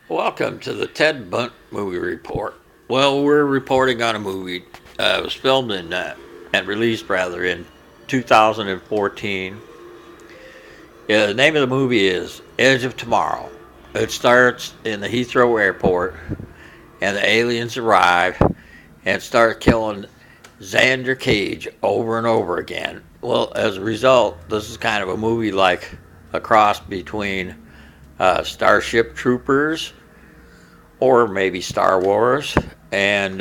Welcome to the Ted Bunt Movie Report. Well, we're reporting on a movie. It was filmed and released rather in 2014. Yeah, the name of the movie is Edge of Tomorrow. It starts in the Heathrow Airport, and the aliens arrive and start killing Xander Cage over and over again. Well, as a result, this is kind of a movie like a cross between Starship Troopers or maybe Star Wars and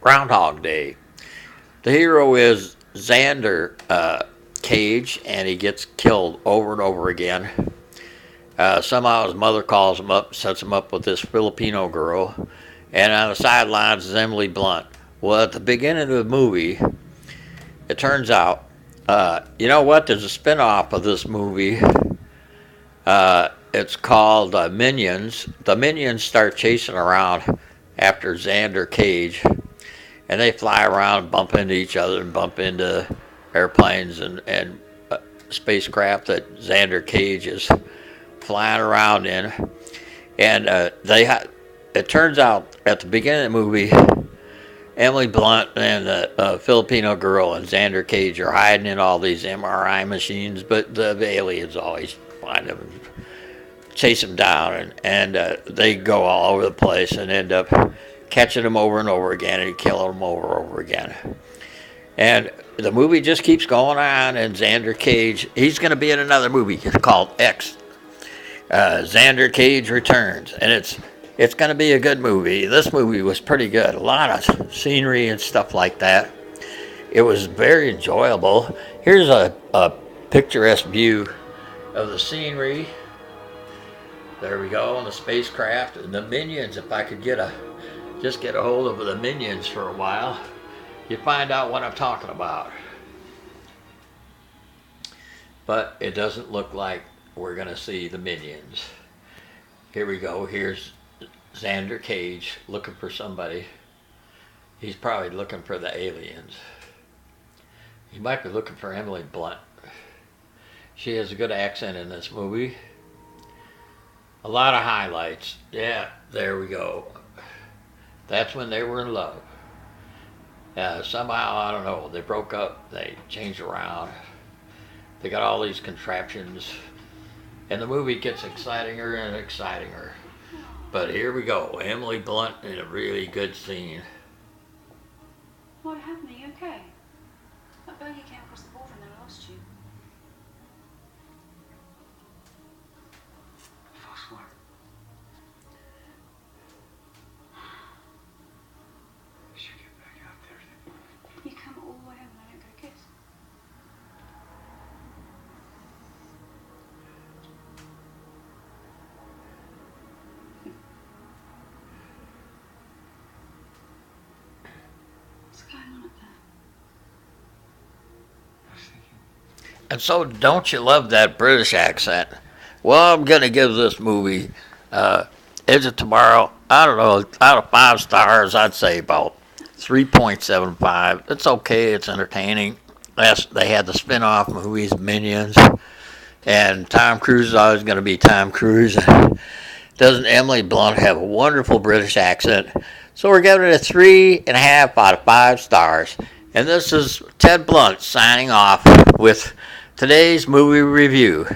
Groundhog Day. The hero is Xander Cage, and he gets killed over and over again. Somehow his mother calls him up, sets him up with this Filipino girl, and on the sidelines is Emily Blunt. Well, at the beginning of the movie, it turns out, you know what? There's a spin-off of this movie. It's called Minions. The Minions start chasing around after Xander Cage, and they fly around, bump into each other, and bump into airplanes and spacecraft that Xander Cage is flying around in. And it turns out at the beginning of the movie, Emily Blunt and the Filipino girl and Xander Cage are hiding in all these MRI machines, but the aliens always find them and chase them down, and they go all over the place and end up catching them over and over again and killing them over and over again. And the movie just keeps going on, and Xander Cage, he's going to be in another movie called X. Xander Cage Returns, and it's going to be a good movie. This movie was pretty good. A lot of scenery and stuff like that. It was very enjoyable. Here's a picturesque view of the scenery. There we go, on the spacecraft and the Minions. If I could get a hold of the Minions for a while, you find out what I'm talking about. But it doesn't look like we're going to see the Minions. Here we go. Here's Xander Cage looking for somebody. He's probably looking for the aliens. He might be looking for Emily Blunt. She has a good accent in this movie. A lot of highlights. Yeah, there we go. That's when they were in love. Somehow, I don't know, they broke up, they changed around. They got all these contraptions. And the movie gets excitinger and excitinger. But here we go, Emily Blunt in a really good scene. What happened? Are you okay? That burger came across the border and then I lost you. Fast one. I should get back out there. You come all the way home and I don't get a kiss. What's going on up there? I was thinking. And so, don't you love that British accent? Well, I'm going to give this movie, Edge of Tomorrow, I don't know, out of 5 stars, I'd say about 3.75. It's okay, it's entertaining. They had the spin-off movies, Minions, and Tom Cruise is always going to be Tom Cruise. Doesn't Emily Blunt have a wonderful British accent? So we're giving it a 3.5 out of 5 stars. And this is Ted Blunt signing off with today's movie review,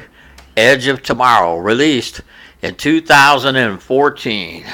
Edge of Tomorrow, released in 2014.